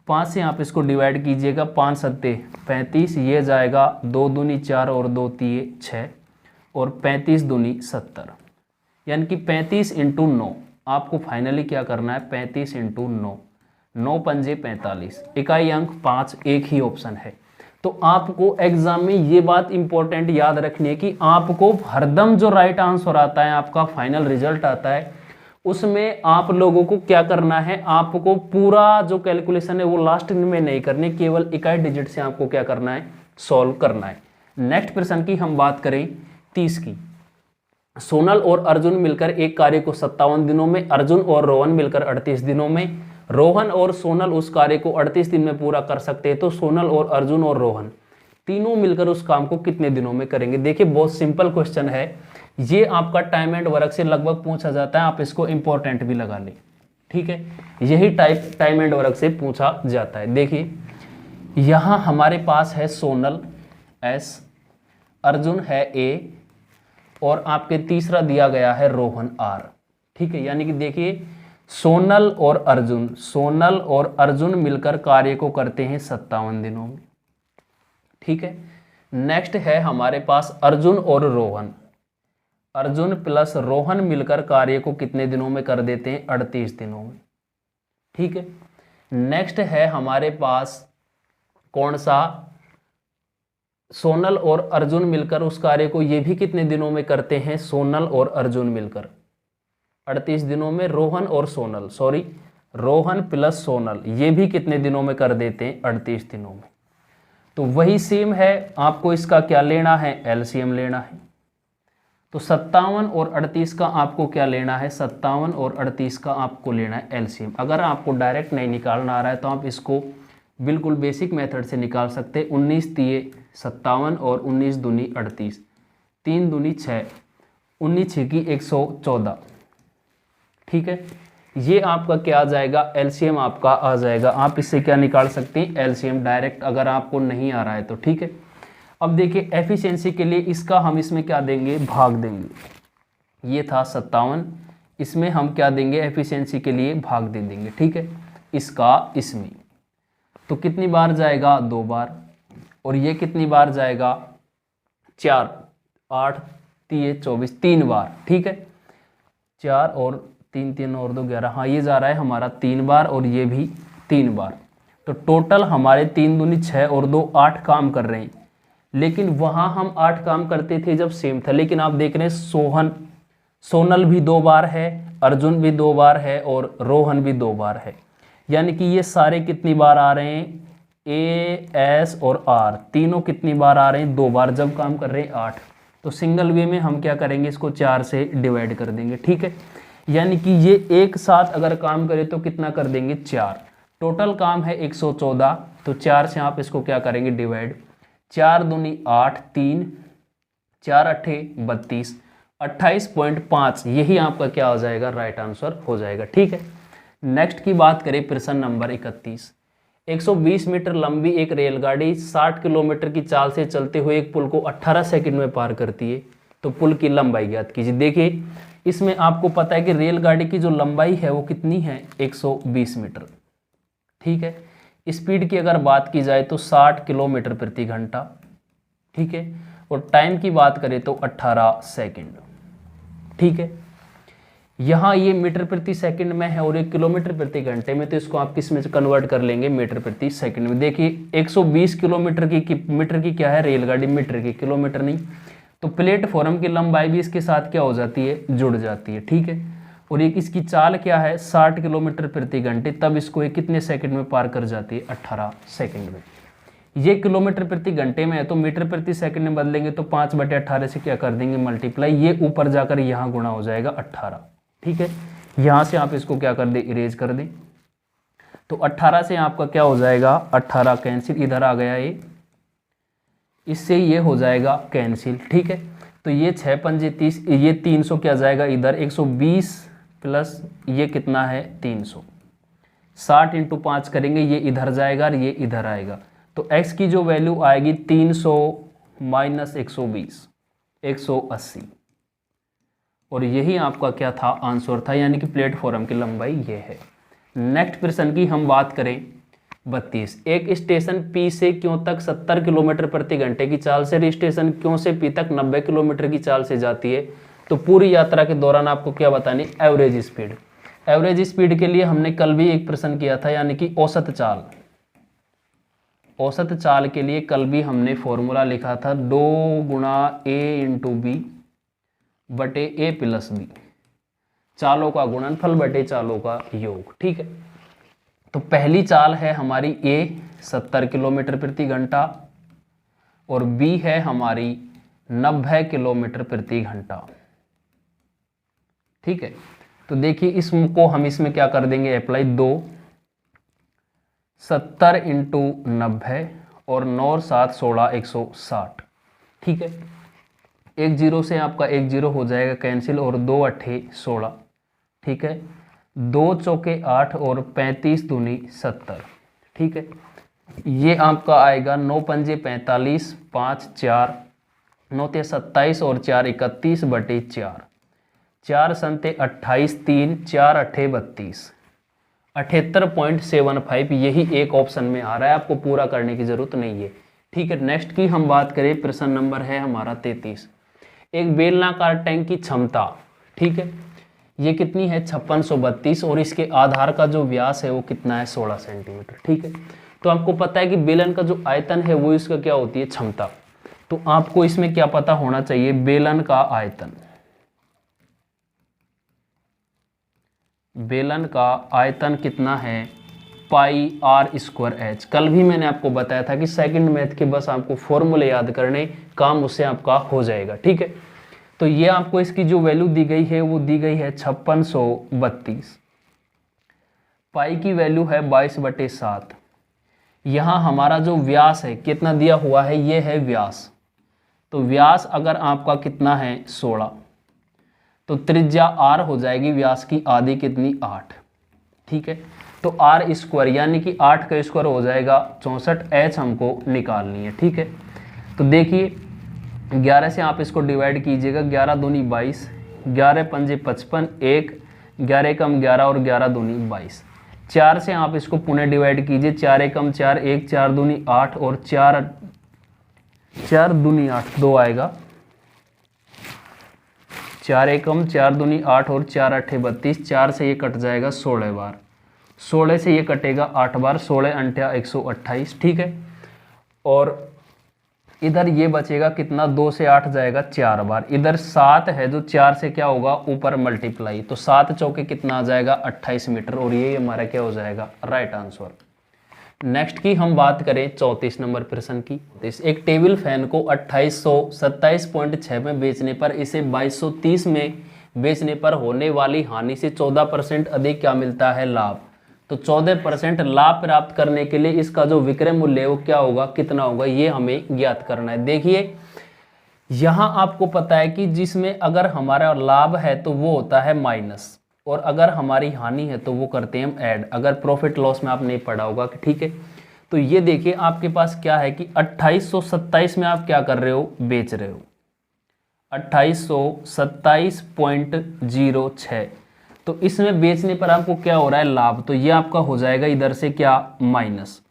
5 से आप इसको डिवाइड कीजिएगा, 5 सत्ते 35, ये जाएगा 2 दूनी 4 और 2 तिये 6 और 35 दूनी 70, यानी कि 35 × 9 आपको फाइनली क्या करना है, 35 × 9, 9 पंजे 45, इकाई अंक 5, एक ही ऑप्शन है। तो आपको एग्जाम में ये बात इंपॉर्टेंट याद रखनी है कि आपको हरदम जो राइट आंसर आता है, आपका फाइनल रिजल्ट आता है, उसमें आप लोगों को क्या करना है, आपको पूरा जो कैलकुलेशन है वो लास्ट में नहीं करनी, केवल इकाई डिजिट से आपको क्या करना है, सॉल्व करना है। नेक्स्ट प्रश्न की हम बात करें 30 की। सोनल और अर्जुन मिलकर एक कार्य को 57 दिनों में, अर्जुन और रोहन मिलकर 38 दिनों में, रोहन और सोनल उस कार्य को 38 दिन में पूरा कर सकते हैं, तो सोनल और अर्जुन और रोहन तीनों मिलकर उस काम को कितने दिनों में करेंगे। देखिए बहुत सिंपल क्वेश्चन है, ये आपका टाइम एंड वर्क से लगभग पूछा जाता है, आप इसको इंपॉर्टेंट भी लगा लें, ठीक है। यही टाइप टाइम एंड वर्क से पूछा जाता है। देखिए यहां हमारे पास है सोनल S, अर्जुन है A और आपके तीसरा दिया गया है रोहन R, ठीक है। यानी कि देखिए सोनल और अर्जुन मिलकर कार्य को करते हैं 57 दिनों में, ठीक है। नेक्स्ट है हमारे पास अर्जुन और रोहन, अर्जुन प्लस रोहन मिलकर कार्य को कितने दिनों में कर देते हैं, 38 दिनों में, ठीक है। नेक्स्ट है हमारे पास कौन सा, सोनल और अर्जुन मिलकर उस कार्य को ये भी कितने दिनों में करते हैं, सोनल और अर्जुन मिलकर 38 दिनों में, रोहन प्लस सोनल ये भी कितने दिनों में कर देते हैं, 38 दिनों में। तो वही सेम है, आपको इसका क्या लेना है, एलसीएम लेना है। तो 57 और 38 का आपको क्या लेना है, 57 और 38 का आपको लेना है एलसीएम। अगर आपको डायरेक्ट नहीं निकालना आ रहा है तो आप इसको बिल्कुल बेसिक मेथड से निकाल सकते हैं। 19 तिये 57 और 19 दूनी 38, 3 दूनी 6, 19 छिकी 114, ठीक है। ये आपका क्या आ जाएगा, एलसीएम आपका आ जाएगा। आप इससे क्या निकाल सकते हैं, एलसीएम डायरेक्ट, अगर आपको नहीं आ रहा है तो, ठीक है। अब देखिए एफिशिएंसी के लिए इसका हम इसमें क्या देंगे, भाग देंगे। ये था 57, इसमें हम क्या देंगे, एफिशिएंसी के लिए भाग दे देंगे, ठीक है, इसका इसमें। तो कितनी बार जाएगा, 2 बार, और ये कितनी बार जाएगा, 4, 8 तिये 24, 3 बार, ठीक है। 4 और 3, 3 और 2 11, हाँ ये जा रहा है हमारा 3 बार और ये भी 3 बार। तो टोटल हमारे 3 दूनी 6 और 2 8 काम कर रहे हैं। लेकिन वहाँ हम 8 काम करते थे जब सेम था, लेकिन आप देख रहे हैं सोनल भी 2 बार है, अर्जुन भी 2 बार है और रोहन भी 2 बार है। यानी कि ये सारे कितनी बार आ रहे हैं, A, S और R तीनों कितनी बार आ रहे हैं, 2 बार, जब काम कर रहे हैं 8। तो सिंगल वे में हम क्या करेंगे, इसको 4 से डिवाइड कर देंगे, ठीक है। यानी कि ये एक साथ अगर काम करे तो कितना कर देंगे, 4। टोटल काम है 114, तो 4 से आप इसको क्या करेंगे, डिवाइड। 4 दूनी 8, 3, 4 अट्ठे 32, 28.5, यही आपका क्या हो जाएगा, राइट आंसर हो जाएगा, ठीक है। नेक्स्ट की बात करें प्रश्न नंबर 31। 120 मीटर लंबी एक रेलगाड़ी 60 किलोमीटर की चाल से चलते हुए एक पुल को 18 सेकंड में पार करती है, तो पुल की लंबाई ज्ञात कीजिए। देखिए इसमें आपको पता है कि रेलगाड़ी की जो लंबाई है वो कितनी है, 120 मीटर, ठीक है। स्पीड की अगर बात की जाए तो 60 किलोमीटर प्रति घंटा, ठीक है। और टाइम की बात करें तो 18 सेकंड, ठीक है। यहाँ ये मीटर प्रति सेकंड में है और ये किलोमीटर प्रति घंटे में, तो इसको आप किस में कन्वर्ट कर लेंगे, मीटर प्रति सेकंड में। देखिए 120 किलोमीटर की मीटर की क्या है, रेलगाड़ी मीटर की, किलोमीटर नहीं। तो प्लेटफॉर्म की लंबाई भी इसके साथ क्या हो जाती है, जुड़ जाती है, ठीक है। और एक इसकी चाल क्या है, 60 किलोमीटर प्रति घंटे, तब इसको ये कितने सेकंड में पार कर जाती है, 18 सेकंड में। ये किलोमीटर प्रति घंटे में है तो मीटर प्रति सेकंड में बदलेंगे तो 5/18 से क्या कर देंगे, मल्टीप्लाई, ये ऊपर जाकर यहाँ गुणा हो जाएगा 18, ठीक है। यहाँ से आप इसको क्या कर दें, इरेज कर दें। तो 18 से आपका क्या हो जाएगा, 18 कैंसिल, इधर आ गया ये, इससे ये हो जाएगा कैंसिल, ठीक है। तो ये 6 पंजे 30, ये 300 क्या जाएगा इधर, 120 प्लस ये कितना है 300, 60 इंटू 5 करेंगे, ये इधर जाएगा और ये इधर आएगा, तो x की जो वैल्यू आएगी 300 माइनस 120, 180, और यही आपका क्या था, आंसर था, यानी कि प्लेटफॉर्म की लंबाई ये है। नेक्स्ट प्रश्न की हम बात करें 32, एक स्टेशन P से क्यों तक 70 किलोमीटर प्रति घंटे की चाल से और स्टेशन क्यों से P तक 90 किलोमीटर की चाल से जाती है, तो पूरी यात्रा के दौरान आपको क्या बतानी, एवरेज स्पीड। एवरेज स्पीड के लिए हमने कल भी एक प्रश्न किया था, यानी कि औसत चाल। औसत चाल के लिए कल भी हमने फॉर्मूला लिखा था 2 गुणा A इंटू बी बटे A प्लस बी, चालों का गुणनफल बटे चालों का योग। ठीक है, तो पहली चाल है हमारी A 70 किलोमीटर प्रति घंटा और B है हमारी 90 किलोमीटर प्रति घंटा। ठीक है, तो देखिए इसको हम इसमें क्या कर देंगे अप्लाई, 2 70 इंटू 90 और 9 7 16 160। ठीक है, एक जीरो से आपका एक जीरो हो जाएगा कैंसिल और 2 अट्ठे 16। ठीक है, 2 चौके 8 और 35 दूनी 70। ठीक है, ये आपका आएगा 9 पंजे 45, 5 4 9 ते 27 और 4 31 बटे 4, 4 संते 28, 3 4 अट्ठे 32, 78.75। यही एक ऑप्शन में आ रहा है, आपको पूरा करने की जरूरत नहीं है। ठीक है, नेक्स्ट की हम बात करें, प्रश्न नंबर है हमारा 33, एक बेलनाकार टैंक की क्षमता, ठीक है, ये कितनी है 5632 और इसके आधार का जो व्यास है वो कितना है 16 सेंटीमीटर। ठीक है, तो आपको पता है कि बेलन का जो आयतन है वो इसका क्या होती है, क्षमता। तो आपको इसमें क्या पता होना चाहिए, बेलन का आयतन। बेलन का आयतन कितना है, पाई आर स्क्वायर एच। कल भी मैंने आपको बताया था कि सेकंड मैथ के बस आपको फॉर्मूले याद करने, काम उससे आपका हो जाएगा। ठीक है, तो ये आपको इसकी जो वैल्यू दी गई है वो दी गई है 5632। पाई की वैल्यू है 22/7। यहाँ हमारा जो व्यास है कितना दिया हुआ है, ये है व्यास। तो व्यास अगर आपका कितना है 16, तो त्रिज्या r हो जाएगी व्यास की आधी कितनी 8। ठीक है, तो r स्क्वायर यानी कि 8 का स्क्वायर हो जाएगा 64, h हमको निकालनी है। ठीक है, तो देखिए 11 से आप इसको डिवाइड कीजिएगा, 11 दूनी 22, 11 पंजे 55, 1 11 कम 11 और 11 दूनी 22। 4 से आप इसको पुनः डिवाइड कीजिए, 4 एकम 4, 1 4 दूनी 8 और 4 दूनी 8 2 आएगा, 4 एकम 4 दूनी 8 और 4 अट्ठे 32। 4 से ये कट जाएगा 16 बार, 16 से ये कटेगा 8 बार, 16 अंठ्या 128। ठीक है, और इधर ये बचेगा कितना, 2 से 8 जाएगा 4 बार, इधर 7 है जो 4 से क्या होगा ऊपर मल्टीप्लाई, तो 7 चौके कितना आ जाएगा 28 मीटर, और ये हमारा क्या हो जाएगा राइट आंसर। नेक्स्ट की हम बात करें 34 नंबर प्रश्न की। एक टेबल फैन को 2827.6 में बेचने पर इसे 2230 में बेचने पर होने वाली हानि से 14% अधिक क्या मिलता है, लाभ। तो 14% लाभ प्राप्त करने के लिए इसका जो विक्रय मूल्य है वो क्या होगा, कितना होगा, ये हमें ज्ञात करना है। देखिए यहाँ आपको पता है कि जिसमें अगर हमारा लाभ है तो वो होता है माइनस, और अगर हमारी हानि है तो वो करते हैं हम ऐड। अगर प्रॉफिट लॉस में आप नहीं पढ़ा होगा कि ठीक है, तो ये देखिए आपके पास क्या है कि 2827 में आप क्या कर रहे हो, बेच रहे हो 2827.06, तो इसमें बेचने पर आपको क्या हो रहा है, लाभ। तो ये आपका हो जाएगा इधर से क्या, माइनस।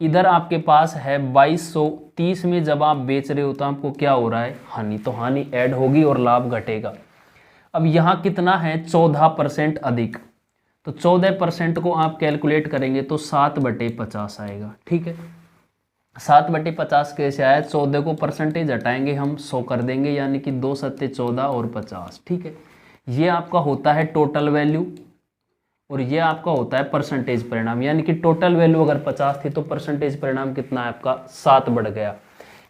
इधर आपके पास है 2230 में जब आप बेच रहे हो तो आपको क्या हो रहा है, हानि। तो हानि ऐड होगी और लाभ घटेगा। अब यहाँ कितना है 14% अधिक, तो 14% को आप कैलकुलेट करेंगे तो 7/50 आएगा। ठीक है, 7/50 कैसे आया, 14 को परसेंटेज हटाएंगे हम 100 कर देंगे, यानी कि 2 सत्ते 14 और 50। ठीक है, ये आपका होता है टोटल वैल्यू और ये आपका होता है परसेंटेज परिणाम, यानी कि टोटल वैल्यू अगर 50 थी तो परसेंटेज परिणाम कितना है आपका 7 बढ़ गया।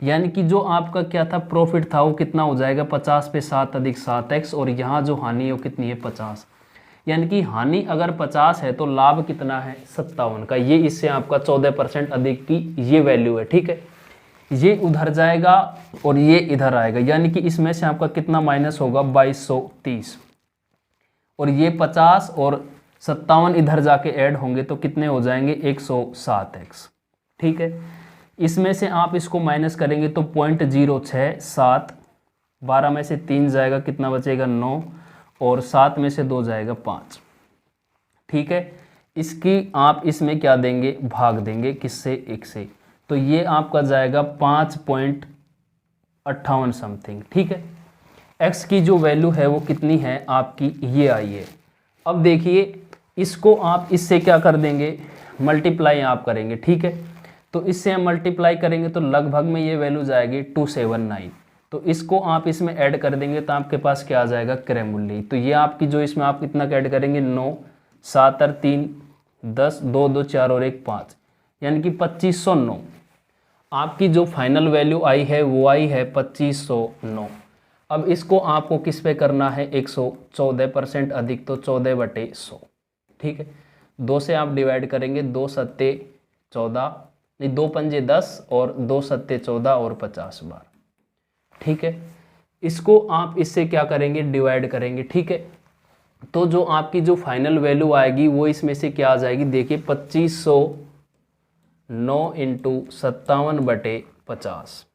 यानी कि जो आपका क्या था प्रॉफिट था वो कितना हो जाएगा 50 पे 7 अधिक 7x, और यहाँ जो हानि है वो कितनी है 50। यानी कि हानि अगर 50 है तो लाभ कितना है 57 का। ये इससे आपका 14% अधिक की ये वैल्यू है। ठीक है, ये उधर जाएगा और ये इधर आएगा, यानी कि इसमें से आपका कितना माइनस होगा 2230, और ये 50 और 57 इधर जाके ऐड होंगे तो कितने हो जाएंगे 107x। ठीक है, इसमें से आप इसको माइनस करेंगे तो 0.067, 12 में से 3 जाएगा, कितना बचेगा 9, और 7 में से 2 जाएगा 5। ठीक है, इसकी आप इसमें क्या देंगे, भाग देंगे, किससे, 1 से, तो ये आपका जाएगा 5.58 समथिंग। ठीक है, x की जो वैल्यू है वो कितनी है आपकी, ये आई है। अब देखिए इसको आप इससे क्या कर देंगे, मल्टीप्लाई आप करेंगे। ठीक है, तो इससे हम मल्टीप्लाई करेंगे तो लगभग में ये वैल्यू जाएगी 279। तो इसको आप इसमें ऐड कर देंगे तो आपके पास क्या आ जाएगा, क्रय मूल्य। तो ये आपकी जो इसमें आप कितना ऐड करेंगे, 9, 7 और 3 10, 2 2 4 और 1 5, यानी कि 2509। आपकी जो फाइनल वैल्यू आई है वो आई है 2509। अब इसको आपको किस पे करना है, 114% अधिक, तो 14/100। ठीक है, 2 से आप डिवाइड करेंगे, 2 सत्ते 14, नहीं 2 पंजे 10 और 2 सत्ते 14 और 50 बार। ठीक है, इसको आप इससे क्या करेंगे, डिवाइड करेंगे। ठीक है, तो जो आपकी जो फाइनल वैल्यू आएगी वो इसमें से क्या आ जाएगी, देखिए 2509 इंटू 57/50।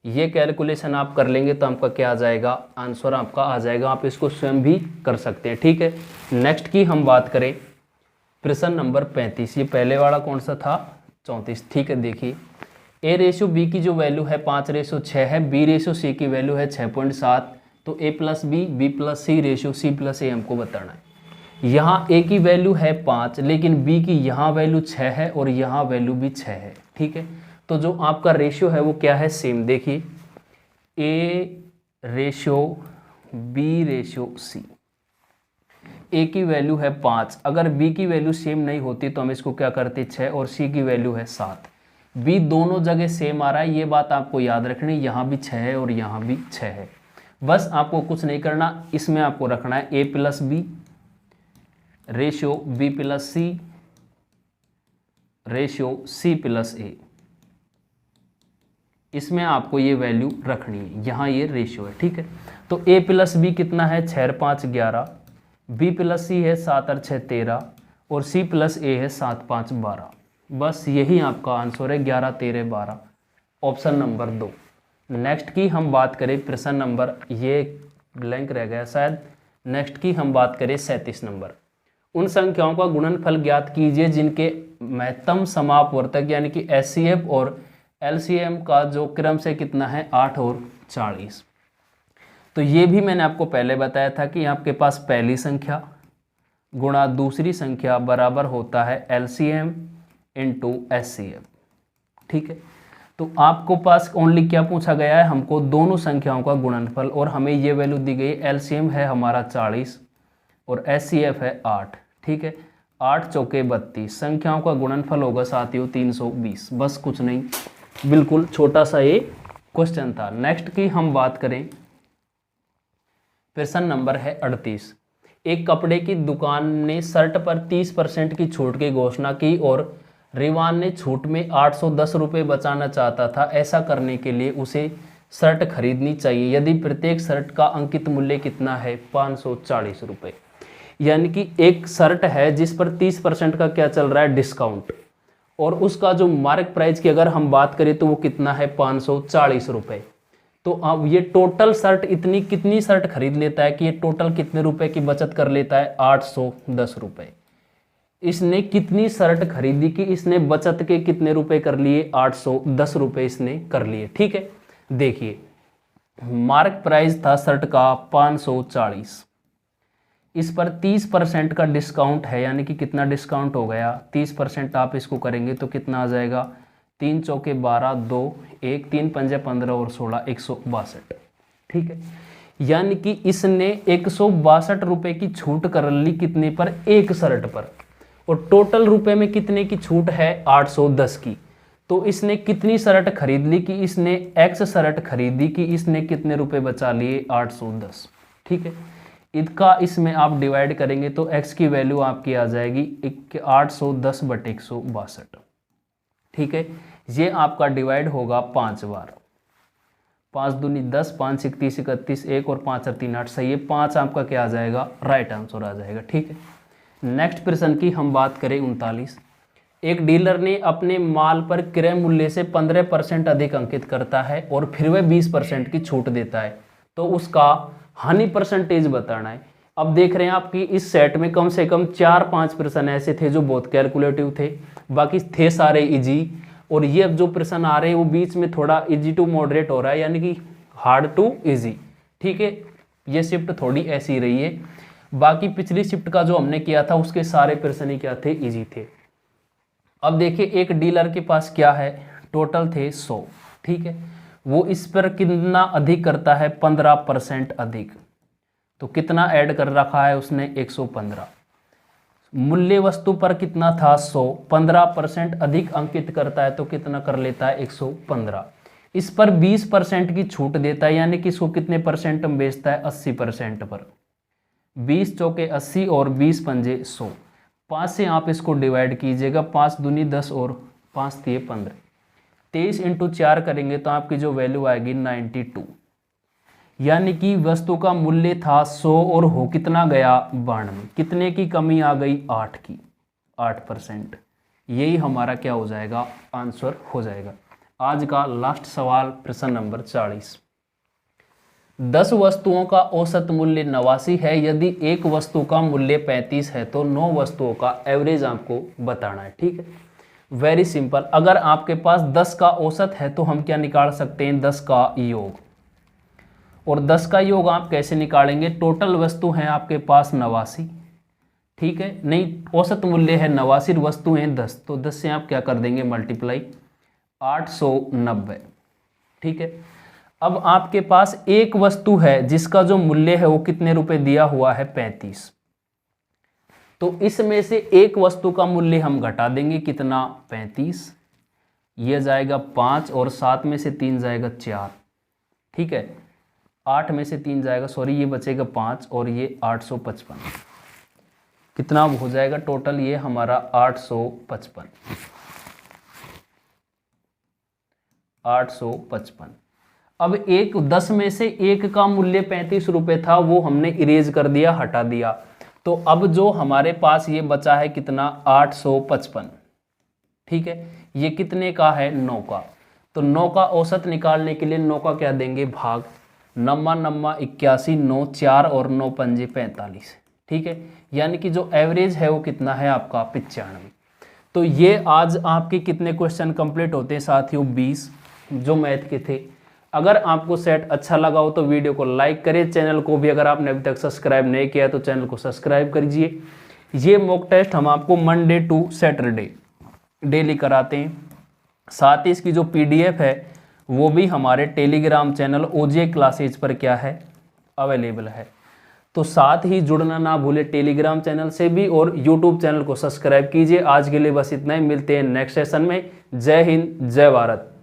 ये कैलकुलेशन आप कर लेंगे तो आपका क्या आ जाएगा, आंसर आपका आ जाएगा। आप इसको स्वयं भी कर सकते हैं। ठीक है, नेक्स्ट की हम बात करें प्रश्न नंबर 35। ये पहले वाला कौन सा था, 34। ठीक है, देखिए A/B की जो वैल्यू है 5/6 है, B/C की वैल्यू है 6.7, तो A+B, B+C/C+A हमको बताना है। यहाँ A की वैल्यू है 5, लेकिन B की यहाँ वैल्यू 6 है और यहाँ वैल्यू भी 6 है। ठीक है, तो जो आपका रेशियो है वो क्या है, सेम। देखिए A/B/C, A की वैल्यू है 5, अगर B की वैल्यू सेम नहीं होती तो हम इसको क्या करते, 6, और C की वैल्यू है 7। B दोनों जगह सेम आ रहा है, ये बात आपको याद रखनी, यहाँ भी 6 है और यहाँ भी 6 है। बस आपको कुछ नहीं करना, इसमें आपको रखना है A+B ratio B+C ratio C+A। इसमें आपको ये वैल्यू रखनी है, यहाँ ये रेशियो है। ठीक है, तो A+B कितना है, 6 और 5 11, B+C है 7 और 6 13, और C+A है 7 5 12। बस यही आपका आंसर है, 11 13 12, ऑप्शन नंबर 2। नेक्स्ट की हम बात करें प्रश्न नंबर, ये ब्लैंक रह गया शायद, नेक्स्ट की हम बात करें 37 नंबर। उन संख्याओं का गुणनफल ज्ञात कीजिए जिनके महत्तम समापवर्तक यानी कि HCF और LCM का जो क्रम से कितना है, 8 और 40। तो ये भी मैंने आपको पहले बताया था कि आपके पास पहली संख्या गुणा दूसरी संख्या बराबर होता है LCM इंटू HCF। ठीक है, तो आपको पास ओनली क्या पूछा गया है, हमको दोनों संख्याओं का गुणनफल, और हमें ये वैल्यू दी गई, LCM है हमारा 40 और HCF है 8। ठीक है, 8 चौके 32, संख्याओं का गुणनफल होगा साथियों 320। बस कुछ नहीं, बिल्कुल छोटा सा ये क्वेश्चन था। नेक्स्ट की हम बात करें, प्रश्न नंबर है 38। एक कपड़े की दुकान ने शर्ट पर 30% की छूट की घोषणा की और रिवान ने छूट में 810 रुपये बचाना चाहता था। ऐसा करने के लिए उसे शर्ट खरीदनी चाहिए यदि प्रत्येक शर्ट का अंकित मूल्य कितना है, 540 रुपये। यानी कि एक शर्ट है जिस पर 30% का क्या चल रहा है, डिस्काउंट, और उसका जो मार्क प्राइस की अगर हम बात करें तो वो कितना है, 540 रुपये। तो अब ये टोटल शर्ट इतनी कितनी शर्ट खरीद लेता है कि ये टोटल कितने रुपए की बचत कर लेता है, 810 रुपये। इसने कितनी शर्ट खरीदी कि इसने बचत के कितने रुपए कर लिए, 810 रुपये इसने कर लिए। ठीक है, देखिए मार्क प्राइस था शर्ट का 540, इस पर 30% का डिस्काउंट है, यानी कि कितना डिस्काउंट हो गया, 30% आप इसको करेंगे तो कितना आ जाएगा, 3 चौके 12, 2 1, 3 पंजे 15 और 16, 162। ठीक है, यानी कि इसने 162 रुपये की छूट कर ली कितने पर, एक शर्ट पर, और टोटल रुपए में कितने की छूट है, 810 की। तो इसने कितनी शर्ट खरीद ली कि इसने X शर्ट खरीदी कि इसने कितने रुपए बचा लिए, 810। ठीक है, इसका इसमें आप डिवाइड करेंगे तो X की वैल्यू आपकी आ जाएगी 810/162। ठीक है, ये आपका डिवाइड होगा 5 बार, 5 दूनी 10, 5 1 31 1 और 5 और 3 8, सही है, 5 आपका क्या आ जाएगा, राइट आंसर आ जाएगा। ठीक है, नेक्स्ट प्रश्न की हम बात करें 39। एक डीलर ने अपने माल पर क्रय मूल्य से 15% अधिक अंकित करता है और फिर वह 20% की छूट देता है, तो उसका हानि परसेंटेज बताना है। अब देख रहे हैं आपकी इस सेट में कम से कम 4-5 प्रश्न ऐसे थे जो बहुत कैलकुलेटिव थे, बाकी थे सारे इजी। और ये अब जो प्रश्न आ रहे हैं वो बीच में थोड़ा इजी टू मॉडरेट हो रहा है, यानी कि हार्ड टू इजी। ठीक है, ये शिफ्ट थोड़ी ऐसी रही है। बाकी पिछली शिफ्ट का जो हमने किया था उसके सारे प्रश्न ही क्या थे, इजी थे। अब देखिए एक डीलर के पास क्या है, टोटल थे 100। ठीक है, वो इस पर कितना अधिक करता है, 15% अधिक। तो कितना ऐड कर रखा है उसने, 115। मूल्य वस्तु पर कितना था, 100, 15% अधिक अंकित करता है तो कितना कर लेता है, 115। इस पर 20% की छूट देता है, यानी कि इसको कितने परसेंट में बेचता है, 80% पर। 20 चौके 80 और 20 पंजे 100। 5 से आप इसको डिवाइड कीजिएगा, 5 दूनी 10 और 5 तिये 15। 23 इंटू 4 करेंगे तो आपकी जो वैल्यू आएगी 92। यानी कि वस्तु का मूल्य था 100 और हो कितना गया, 92। कितने की कमी आ गई, 8 की, 8%। यही हमारा क्या हो जाएगा, आंसर हो जाएगा। आज का लास्ट सवाल प्रश्न नंबर 40। 10 वस्तुओं का औसत मूल्य 89 है। यदि एक वस्तु का मूल्य 35 है तो 9 वस्तुओं का एवरेज आपको बताना है। ठीक है, वेरी सिंपल। अगर आपके पास 10 का औसत है तो हम क्या निकाल सकते हैं, 10 का योग। और 10 का योग आप कैसे निकालेंगे, टोटल वस्तु हैं आपके पास 89। ठीक है, नहीं औसत मूल्य है 89, वस्तु हैं 10, तो 10 से आप क्या कर देंगे, मल्टीप्लाई, 890। ठीक है, अब आपके पास एक वस्तु है जिसका जो मूल्य है वो कितने रुपए दिया हुआ है, 35। तो इसमें से एक वस्तु का मूल्य हम घटा देंगे, कितना, 35। ये जाएगा 5 और 7 में से 3 जाएगा 4। ठीक है, 8 में से 3 जाएगा, सॉरी ये बचेगा 5 और ये 855। कितना हो जाएगा टोटल, ये हमारा 855। 855। अब एक 10 में से एक का मूल्य 35 रुपए था, वो हमने इरेज कर दिया, हटा दिया। तो अब जो हमारे पास ये बचा है कितना, 855। ठीक है, ये कितने का है, 9 का। तो 9 का औसत निकालने के लिए 9 का क्या देंगे, भाग। 9 9 81, 9 4 और 9 पंजे 45। ठीक है, यानी कि जो एवरेज है वो कितना है आपका, 95। तो ये आज आपके कितने क्वेश्चन कंप्लीट होते हैं साथियों, 20 जो मैथ के थे। अगर आपको सेट अच्छा लगा हो तो वीडियो को लाइक करें, चैनल को भी अगर आपने अभी तक सब्सक्राइब नहीं किया तो चैनल को सब्सक्राइब करिए। ये मॉक टेस्ट हम आपको मंडे टू सैटरडे डेली कराते हैं। साथ ही इसकी जो पीडीएफ है वो भी हमारे टेलीग्राम चैनल ओजे क्लासेज पर क्या है, अवेलेबल है। तो साथ ही जुड़ना ना भूले टेलीग्राम चैनल से भी, और यूट्यूब चैनल को सब्सक्राइब कीजिए। आज के लिए बस इतना ही, मिलते हैं नेक्स्ट सेशन में। जय हिंद, जय भारत।